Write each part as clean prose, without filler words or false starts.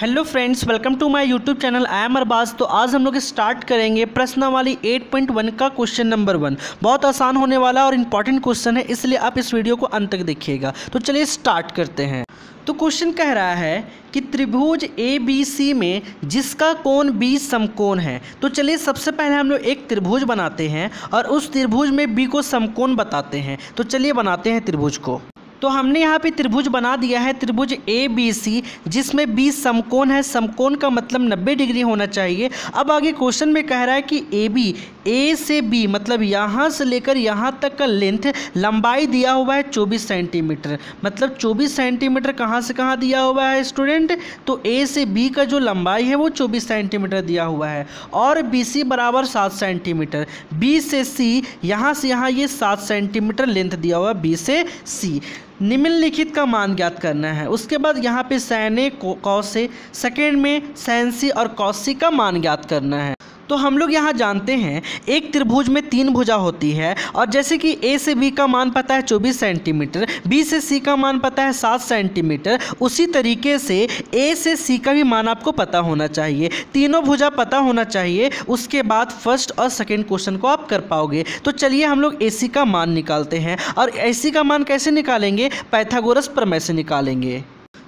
Hello friends, welcome to my YouTube channel. I am Arbaz. तो आज हम लोग स्टार्ट करेंगे प्रश्नावली 8.1 का क्वेश्चन नंबर 1। बहुत आसान होने वाला और इम्पॉर्टेंट क्वेश्चन है, इसलिए आप इस वीडियो को अंत तक देखिएगा। तो चलिए स्टार्ट करते हैं। तो क्वेश्चन कह रहा है कि त्रिभुज ABC में जिसका कोण 20 समकोण है। तो चलिए सबसे पहले हम लोग एक त्रिभुज बनाते हैं और उस त्रिभुज में B को समकोण बताते हैं। तो चलिए बनाते हैं त्रिभुज को। तो हमने यहाँ पे त्रिभुज बना दिया है, त्रिभुज ABC, जिसमें 20 समकोण है। समकोण का मतलब 90 डिग्री होना चाहिए। अब आगे क्वेश्चन में कह रहा है कि AB A से B मतलब यहाँ से लेकर यहाँ तक का लेंथ लंबाई दिया हुआ है 24 सेंटीमीटर। मतलब 24 सेंटीमीटर कहाँ से कहाँ दिया हुआ है स्टूडेंट? तो A से B का जो लंबाई है वो 24 सेंटीमीटर दिया हुआ है और BC बराबर 7 सेंटीमीटर। B से C यहाँ से यहाँ ये 7 सेंटीमीटर लेंथ दिया हुआ है B से C। निम्नलिखित का मान ज्ञात करना है। उसके बाद यहाँ पे sin A cos A, second में sin C और cos C का मान ज्ञात करना है। तो हम लोग यहाँ जानते हैं एक त्रिभुज में 3 भुजा होती है और जैसे कि A से B का मान पता है 24 सेंटीमीटर, B से C का मान पता है 7 सेंटीमीटर, उसी तरीके से A से C का भी मान आपको पता होना चाहिए। तीनों भुजा पता होना चाहिए, उसके बाद फर्स्ट और सेकंड क्वेश्चन को आप कर पाओगे। तो चलिए हम लोग AC का मान निकालते हैं। और AC का मान कैसे निकालेंगे? पाइथागोरस प्रमेय से निकालेंगे।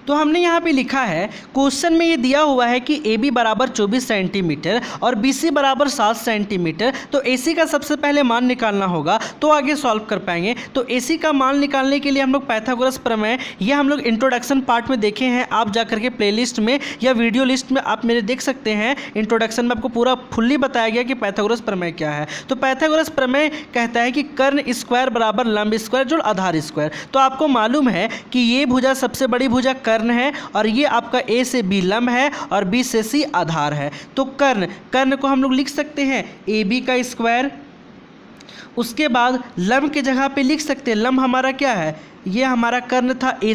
तो हमने यहाँ पे लिखा है, क्वेश्चन में ये दिया हुआ है कि AB बराबर 24 सेंटीमीटर और BC बराबर 7 सेंटीमीटर। तो AC का सबसे पहले मान निकालना होगा, तो आगे सॉल्व कर पाएंगे। तो AC का मान निकालने के लिए हम लोग पाइथागोरस प्रमेय, ये हम लोग इंट्रोडक्शन पार्ट में देखे हैं। आप जा करके प्लेलिस्ट में या वीडियो लिस्ट में आप मेरे देख सकते हैं। इंट्रोडक्शन में आपको पूरा फुल्ली बताया गया कि पाइथागोरस प्रमेय क्या है। तो पाइथागोरस प्रमेय कहता है कि कर्ण स्क्वायर बराबर लंब स्क्वायर जोड़ आधार स्क्वायर। तो आपको मालूम है कि ये भुजा सबसे बड़ी भुजा कर्ण है और ये आपका A से B लंब है और B से C आधार है। तो कर्ण को हम लोग लिख सकते हैं AB का स्क्वायर। उसके बाद लंब के जगह पे लिख सकते हैं, लंब हमारा क्या है? ये हमारा कर्ण था A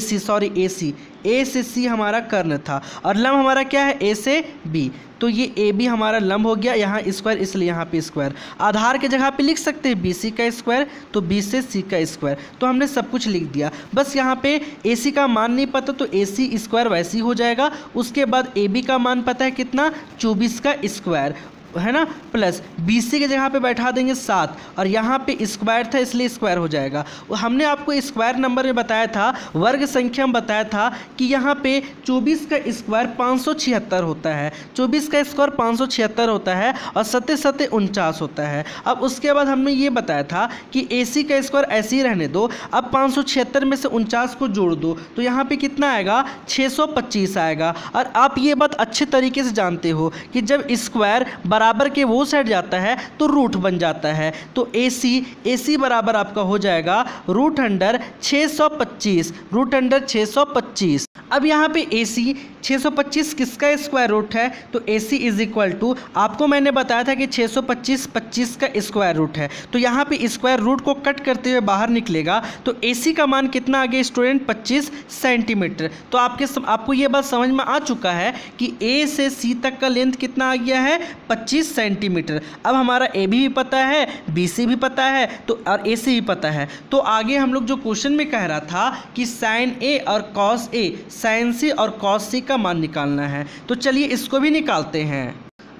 से C हमारा कर्ण था और लंब हमारा क्या है? A से B। तो ये AB हमारा लंब हो गया, यहाँ स्क्वायर इसलिए यहाँ पे स्क्वायर। आधार के जगह पे लिख सकते हैं BC का स्क्वायर, तो B से C का स्क्वायर। तो हमने सब कुछ लिख दिया। बस यहाँ पे AC का मान नहीं पता तो AC स्क्वायर वैसे ही हो जाएगा। उसके बाद AB का मान पता है कितना? 24 का स्क्वायर है ना, प्लस BC के जगह पे बैठा देंगे 7 और यहाँ पे स्क्वायर था इसलिए स्क्वायर हो जाएगा। हमने आपको स्क्वायर नंबर में बताया था, वर्ग संख्या में बताया था कि यहाँ पे 24 का स्क्वायर 576 होता है। 24 का स्क्वायर 576 होता है और 7 7 49 होता है। अब उसके बाद हमने ये बताया था कि AC का स्क्वायर ऐसे ही रहने दो। अब 576 में से 49 को जोड़ दो तो यहाँ पे कितना आएगा? 625 आएगा। और आप ये बात अच्छे तरीके से जानते हो कि जब स्क्वायर बराबर के वो साइड जाता है तो रूट बन जाता है। तो AC बराबर आपका हो जाएगा रूट अंडर 625, रूट अंडर 625। अब यहाँ पे AC 625 किसका स्क्वायर रूट है? तो AC इज इक्वल टू, आपको मैंने बताया था कि 625 25 का स्क्वायर रूट है। तो यहाँ पे स्क्वायर रूट को कट करते हुए बाहर निकलेगा। तो AC का मान कितना आ गया स्टूडेंट? 25 सेंटीमीटर। तो आपको ये बात समझ में आ चुका है कि A से C तक का लेंथ कितना आ गया है? 25 सेंटीमीटर। अब हमारा AB भी पता है, BC भी पता है तो और AC भी पता है। तो आगे हम लोग जो क्वेश्चन में कह रहा था कि sin A और cos A, sin C और cos C का मान निकालना है। तो चलिए इसको भी निकालते हैं।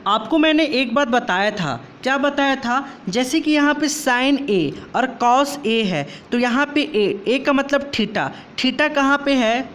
आपको मैंने एक बात बताया था, क्या बताया था? जैसे कि यहाँ पे sin A और cos A है तो यहाँ पे A का मतलब थीटा, थीटा कहाँ पे है?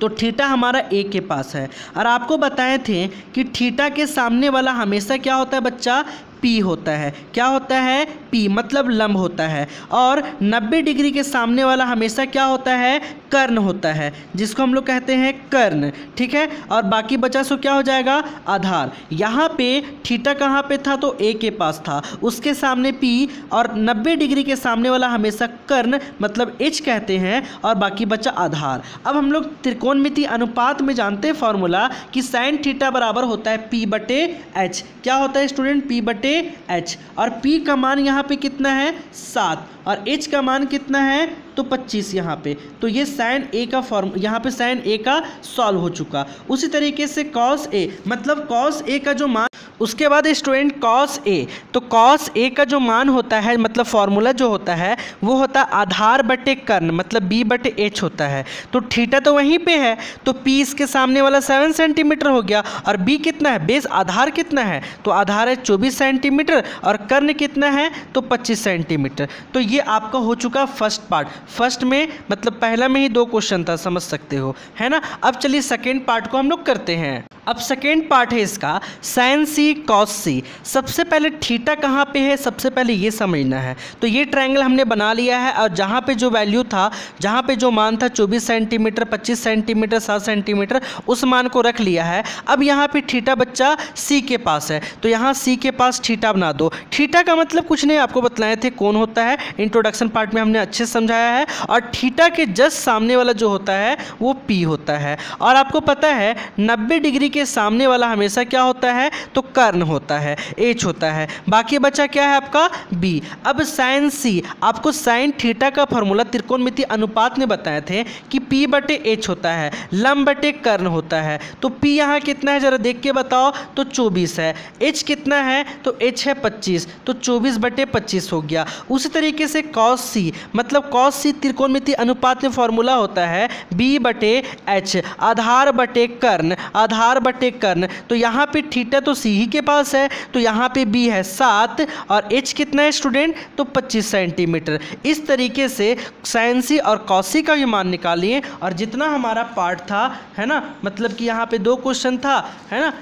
तो थीटा हमारा A के पास है। और आपको बताए थे कि थीटा के सामने वाला हमेशा क्या होता है बच्चा? P होता है। क्या होता है? P मतलब लंब होता है। और 90 डिग्री के सामने वाला हमेशा क्या होता है? कर्ण होता है, जिसको हम लोग कहते हैं कर्ण। ठीक है, और बाकी बचा सो क्या हो जाएगा? आधार। यहाँ पे थीटा कहाँ पे था? तो A के पास था, उसके सामने P और 90 डिग्री के सामने वाला हमेशा कर्ण मतलब H कहते हैं और बाकी बचा आधार। अब हम लोग त्रिकोणमिति अनुपात में जानते हैं फॉर्मूला कि साइन थीटा बराबर होता है P बटे H। क्या होता है स्टूडेंट? P बटे H। और P का मान यहाँ पे कितना है? 7 और H का मान कितना है? तो 25 यहाँ पे। तो ये sin A का फॉर्म, यहाँ पे sin A का सॉल्व हो चुका। उसी तरीके से cos A मतलब cos A का जो मान उसके बाद स्टूडेंट कॉस ए, तो कॉस ए का जो मान होता है मतलब फॉर्मूला जो होता है वो होता है आधार बटे कर्ण मतलब b बटे h होता है। तो थीटा तो वहीं पे है, तो p इसके सामने वाला 7 सेंटीमीटर हो गया और b कितना है, बेस आधार कितना है, तो आधार है 24 सेंटीमीटर और कर्ण कितना है तो 25 सेंटीमीटर। तो ये आपका हो चुका फर्स्ट पार्ट। फर्स्ट में मतलब पहला में ही 2 क्वेश्चन था, समझ सकते हो, है ना। अब चलिए सेकेंड पार्ट को हम लोग करते हैं। अब सेकेंड पार्ट है इसका साइन सी कॉस सी। सबसे पहले थीटा कहाँ पे है, सबसे पहले ये समझना है। तो ये ट्रायंगल हमने बना लिया है और जहाँ पे जो वैल्यू था, जहाँ पे जो मान था 24 सेंटीमीटर 25 सेंटीमीटर 7 सेंटीमीटर, उस मान को रख लिया है। अब यहाँ पे थीटा बच्चा सी के पास है, तो यहाँ सी के पास थीटा बना दो। थीटा का मतलब कुछ नहीं, आपको बतलाए थे कौन होता है, इंट्रोडक्शन पार्ट में हमने अच्छे से समझाया है। और थीटा के जस्ट सामने वाला जो होता है वो पी होता है। और आपको पता है 90 डिग्री के सामने वाला हमेशा क्या होता है, तो कर्ण होता है, एच होता है। बाकी बचा क्या है आपका बी। अब साइन सी, आपको साइन थीटा का फॉर्मूला त्रिकोणमितीय अनुपात में बताए थे कि पी बटे एच होता है, लंब बटे कर्ण होता है। तो पी यहाँ कितना है जरा देख के बताओ, तो 24 है। एच कितना है, तो एच है 25, तो 24 बटे 25 हो गया। उसी तरीके से कॉस सी, मतलब कॉस सी त्रिकोणमितीय अनुपात में फॉर्मूला होता है बी बटे एच, आधार बटे कर्ण, आधार बटे कर्ण। तो यहाँ पे थीटा तो सी ही के पास है, तो यहाँ पे बी है 7 और एच कितना है स्टूडेंट, तो 25 सेंटीमीटर। इस तरीके से साइन सी और कॉस सी का भी मान निकालिए। और जितना हमारा पार्ट था, है ना, मतलब कि यहाँ पे 2 क्वेश्चन था, है ना,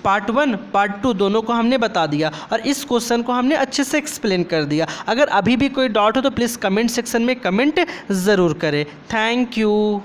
पार्ट 1 पार्ट 2 दोनों को हमने बता दिया और इस क्वेश्चन को हमने अच्छे से एक्सप्लेन कर दिया। अगर अभी भी कोई डाउट हो तो प्लीज़ कमेंट सेक्शन में कमेंट ज़रूर करें। Thank you.